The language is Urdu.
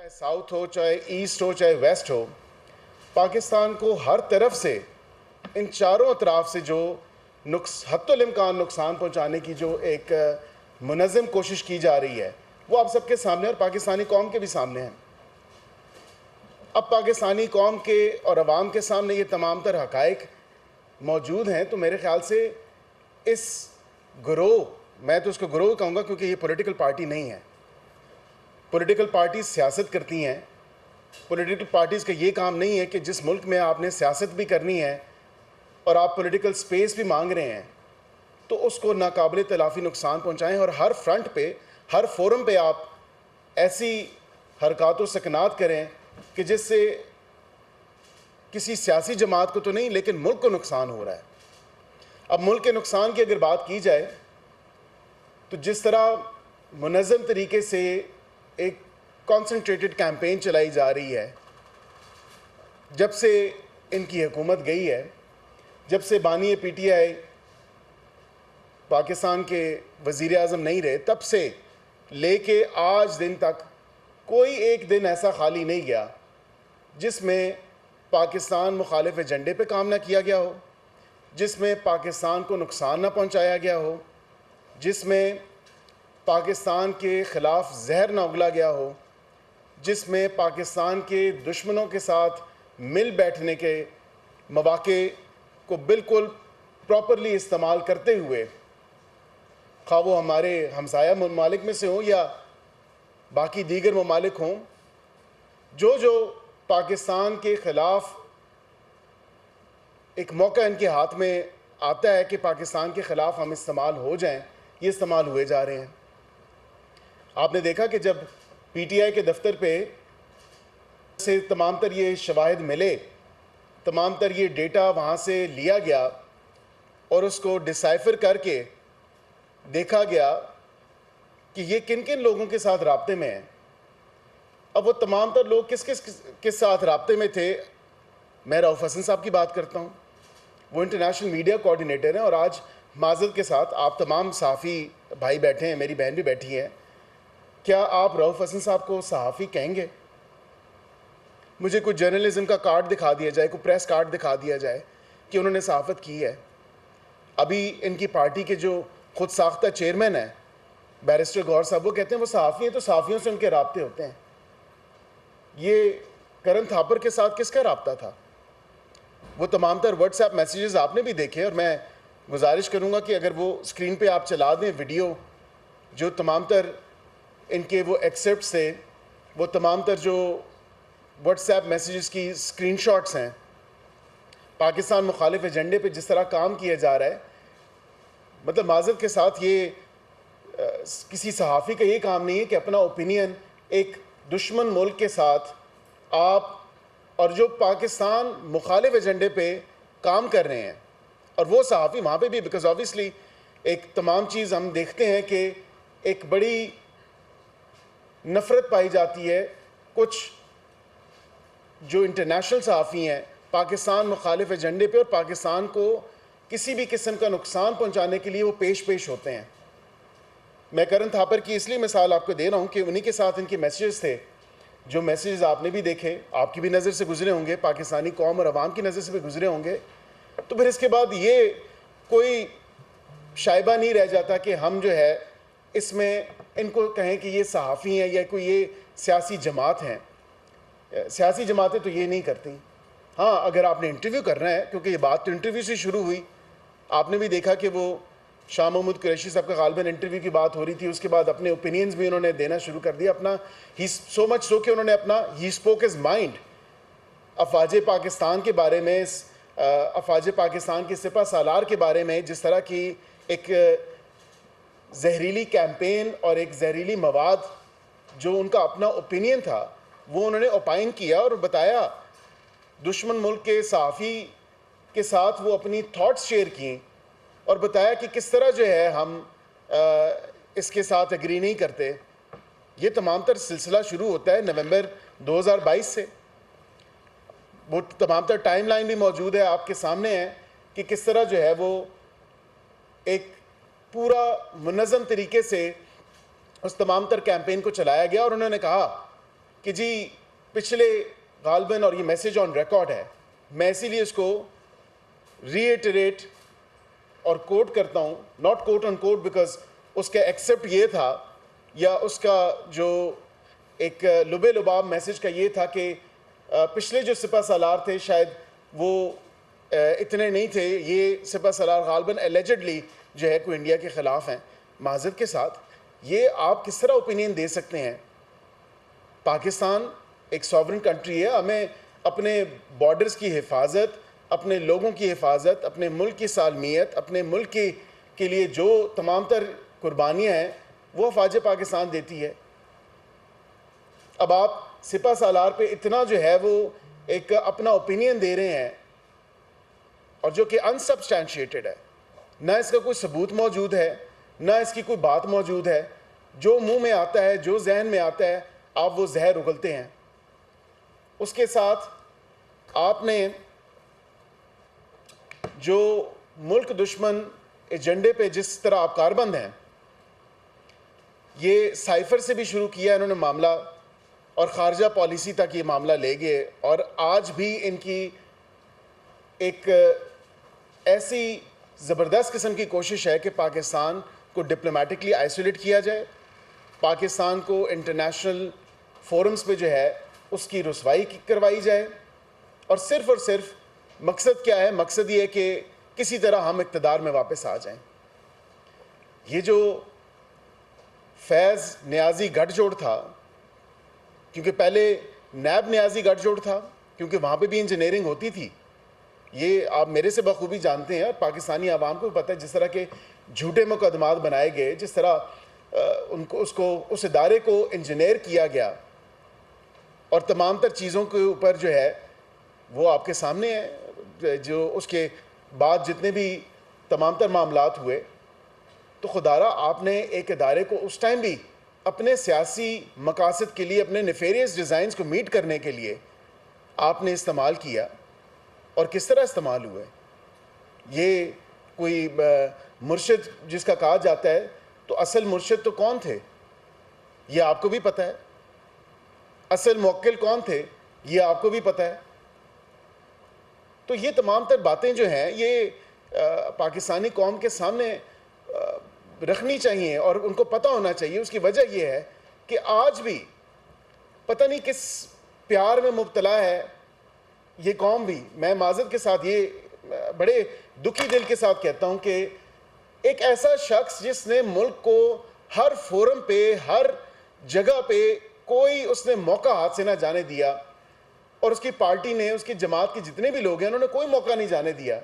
چاہے ساؤتھ ہو، چاہے ایسٹ ہو، چاہے ویسٹ ہو، پاکستان کو ہر طرف سے ان چاروں اطراف سے جو حتی الامکان نقصان پہنچانے کی جو ایک منظم کوشش کی جا رہی ہے وہ آپ سب کے سامنے اور پاکستانی قوم کے بھی سامنے ہے۔ اب پاکستانی قوم کے اور عوام کے سامنے یہ تمام تر حقائق موجود ہیں، تو میرے خیال سے اس گروہ، میں تو اس کو گروہ کہوں گا کیونکہ یہ پولیٹیکل پارٹی نہیں ہے۔ پولیٹیکل پارٹیز سیاست کرتی ہیں، پولیٹیکل پارٹیز کا یہ کام نہیں ہے کہ جس ملک میں آپ نے سیاست بھی کرنی ہے اور آپ پولیٹیکل سپیس بھی مانگ رہے ہیں تو اس کو ناقابل تلافی نقصان پہنچائیں، اور ہر فرنٹ پہ، ہر فورم پہ آپ ایسی حرکات و سکنات کریں کہ جس سے کسی سیاسی جماعت کو تو نہیں لیکن ملک کو نقصان ہو رہا ہے۔ اب ملک کے نقصان کی اگر بات کی جائے تو جس طرح منظم طریقے سے ایک کانسنٹریٹڈ کیمپین چلائی جا رہی ہے، جب سے ان کی حکومت گئی ہے، جب سے بانی پی ٹی آئی پاکستان کے وزیر اعظم نہیں رہے، تب سے لے کے آج دن تک کوئی ایک دن ایسا خالی نہیں گیا جس میں پاکستان مخالف ایجنڈے پہ کام نہ کیا گیا ہو، جس میں پاکستان کو نقصان نہ پہنچایا گیا ہو، جس میں پاکستان کے خلاف زہر نہ اگلا گیا ہو، جس میں پاکستان کے دشمنوں کے ساتھ مل بیٹھنے کے مواقع کو بالکل پراپرلی استعمال کرتے ہوئے، خواہ وہ ہمارے ہمسایہ ممالک میں سے ہوں یا باقی دیگر ممالک ہوں، جو پاکستان کے خلاف ایک موقع ان کے ہاتھ میں آتا ہے کہ پاکستان کے خلاف ہم استعمال ہو جائیں، یہ استعمال ہوئے جا رہے ہیں۔ آپ نے دیکھا کہ جب پی ٹی آئی کے دفتر پہ سے تمام تر یہ شواہد ملے، تمام تر یہ ڈیٹا وہاں سے لیا گیا اور اس کو ڈسائفر کر کے دیکھا گیا کہ یہ کن کن لوگوں کے ساتھ رابطے میں ہیں۔ اب وہ تمام تر لوگ کس ساتھ رابطے میں تھے، میں رؤف حسن صاحب کی بات کرتا ہوں، وہ انٹرنیشنل میڈیا کوارڈینیٹر ہیں، اور آج معذرت کے ساتھ آپ تمام صحافی بھائی بیٹھے ہیں، میری بہن بھی بیٹھی ہے، کیا آپ رؤف حسن صاحب کو صحافی کہیں گے؟ مجھے کوئی جرنلزم کا کارڈ دکھا دیا جائے، کوئی پریس کارڈ دکھا دیا جائے کہ انہوں نے صحافت کی ہے۔ ابھی ان کی پارٹی کے جو خود ساختہ چیئرمین ہیں بیرسٹر گور صاحب، وہ کہتے ہیں وہ صحافی ہیں تو صحافیوں سے ان کے رابطے ہوتے ہیں۔ یہ کرن تھاپر کے ساتھ کس کا رابطہ تھا؟ وہ تمام تر واٹس ایپ میسیجز آپ نے بھی دیکھے، اور میں گزارش کروں گا کہ اگر وہ اسکرین پہ آپ چلا دیں ویڈیو، جو تمام تر ان کے وہ ایکسپٹس تھے، وہ تمام تر جو واٹس ایپ میسیجز کی اسکرین شاٹس ہیں، پاکستان مخالف ایجنڈے پہ جس طرح کام کیا جا رہا ہے، مطلب معذرت کے ساتھ یہ کسی صحافی کا یہ کام نہیں ہے کہ اپنا اوپینین ایک دشمن ملک کے ساتھ آپ، اور جو پاکستان مخالف ایجنڈے پہ کام کر رہے ہیں، اور وہ صحافی وہاں پہ بھی، بیکاز آبویسلی ایک تمام چیز ہم دیکھتے ہیں کہ ایک بڑی نفرت پائی جاتی ہے، کچھ جو انٹرنیشنل صحافی ہیں پاکستان مخالف ایجنڈے پہ اور پاکستان کو کسی بھی قسم کا نقصان پہنچانے کے لیے وہ پیش ہوتے ہیں۔ میں کرن تھاپر کی اس لیے مثال آپ کو دے رہا ہوں کہ انہی کے ساتھ ان کے میسیجز تھے، جو میسیجز آپ نے بھی دیکھے، آپ کی بھی نظر سے گزرے ہوں گے، پاکستانی قوم اور عوام کی نظر سے بھی گزرے ہوں گے، تو پھر اس کے بعد یہ کوئی شائبہ نہیں رہ جاتا کہ ہم جو ہے اس میں ان کو کہیں کہ یہ صحافی ہیں یا کوئی یہ سیاسی جماعت ہیں۔ سیاسی جماعتیں تو یہ نہیں کرتی۔ ہاں، اگر آپ نے انٹرویو کرنا ہے، کیونکہ یہ بات تو انٹرویو سے شروع ہوئی، آپ نے بھی دیکھا کہ وہ شاہ محمود قریشی صاحب کا غالباً انٹرویو کی بات ہو رہی تھی، اس کے بعد اپنے اوپینینز بھی انہوں نے دینا شروع کر دیا اپنا، سو مچ سو کہ انہوں نے اپنا ہی اسپوک ہز مائنڈ افواج پاکستان کے بارے میں، افواج پاکستان کے سپہ سالار کے بارے میں، جس طرح کی ایک زہریلی کیمپین اور ایک زہریلی مواد جو ان کا اپنا اوپینین تھا وہ انہوں نے اوپائن کیا اور بتایا، دشمن ملک کے صحافی کے ساتھ وہ اپنی تھاٹس شیئر کیں اور بتایا کہ کس طرح جو ہے ہم اس کے ساتھ ایگری نہیں کرتے۔ یہ تمام تر سلسلہ شروع ہوتا ہے نومبر 2022 سے، وہ تمام تر ٹائم لائن بھی موجود ہے آپ کے سامنے ہے کہ کس طرح جو ہے وہ ایک پورا منظم طریقے سے اس تمام تر کیمپین کو چلایا گیا، اور انہوں نے کہا کہ جی پچھلے غالباً، اور یہ میسیج آن ریکارڈ ہے، میں اسی لیے اس کو ری ایٹریٹ اور کوٹ کرتا ہوں، not quote on quote because اس کا ایکسیپٹ یہ تھا، یا اس کا جو ایک لبے لباب میسیج کا یہ تھا کہ پچھلے جو سپہ سالار تھے شاید وہ اتنے نہیں تھے، یہ سپہ سالار غالباً ایلیجڈلی جو ہے کوئی انڈیا کے خلاف ہیں۔ معذرت کے ساتھ یہ آپ کس طرح اوپینین دے سکتے ہیں؟ پاکستان ایک سوورن کنٹری ہے، ہمیں اپنے بارڈرز کی حفاظت، اپنے لوگوں کی حفاظت، اپنے ملک کی سالمیت، اپنے ملک کے لیے جو تمام تر قربانیاں ہیں وہ افواج پاکستان دیتی ہے۔ اب آپ سپہ سالار پہ اتنا جو ہے وہ ایک اپنا اوپینین دے رہے ہیں، اور جو کہ انسبسٹینشیٹڈ ہے، نہ اس کا کوئی ثبوت موجود ہے، نہ اس کی کوئی بات موجود ہے، جو منہ میں آتا ہے، جو ذہن میں آتا ہے، آپ وہ زہر اگلتے ہیں۔ اس کے ساتھ آپ نے جو ملک دشمن ایجنڈے پہ جس طرح آپ کاربند ہیں، یہ سائفر سے بھی شروع کیا انہوں نے معاملہ، اور خارجہ پالیسی تک یہ معاملہ لے گئے، اور آج بھی ان کی ایک ایسی زبردست قسم کی کوشش ہے کہ پاکستان کو ڈپلومیٹکلی آئسولیٹ کیا جائے، پاکستان کو انٹرنیشنل فورمز پہ جو ہے اس کی رسوائی کروائی جائے، اور صرف مقصد کیا ہے؟ مقصد یہ ہے کہ کسی طرح ہم اقتدار میں واپس آ جائیں۔ یہ جو فیض نیازی گٹھ جوڑ تھا، کیونکہ پہلے نیب نیازی گٹھ جوڑ تھا، کیونکہ وہاں پہ بھی انجینئرنگ ہوتی تھی، یہ آپ میرے سے بخوبی جانتے ہیں، اور پاکستانی عوام کو بھی پتہ ہے جس طرح کے جھوٹے مقدمات بنائے گئے، جس طرح اس ادارے کو انجینئر کیا گیا، اور تمام تر چیزوں کے اوپر جو ہے وہ آپ کے سامنے ہے، جو اس کے بعد جتنے بھی تمام تر معاملات ہوئے۔ تو خدارہ آپ نے ایک ادارے کو اس ٹائم بھی اپنے سیاسی مقاصد کے لیے، اپنے نیفیریس ڈیزائنز کو میٹ کرنے کے لیے آپ نے استعمال کیا، اور کس طرح استعمال ہوئے؟ یہ کوئی مرشد جس کا کہا جاتا ہے، تو اصل مرشد تو کون تھے یہ آپ کو بھی پتہ ہے، اصل موکل کون تھے یہ آپ کو بھی پتہ ہے۔ تو یہ تمام تر باتیں جو ہیں یہ پاکستانی قوم کے سامنے رکھنی چاہیے، اور ان کو پتہ ہونا چاہیے۔ اس کی وجہ یہ ہے کہ آج بھی پتہ نہیں کس پیار میں مبتلا ہے یہ قوم بھی۔ میں معذرت کے ساتھ یہ بڑے دکھی دل کے ساتھ کہتا ہوں کہ ایک ایسا شخص جس نے ملک کو ہر فورم پہ، ہر جگہ پہ کوئی اس نے موقع ہاتھ سے نہ جانے دیا، اور اس کی پارٹی نے، اس کی جماعت کے جتنے بھی لوگ ہیں انہوں نے کوئی موقع نہیں جانے دیا،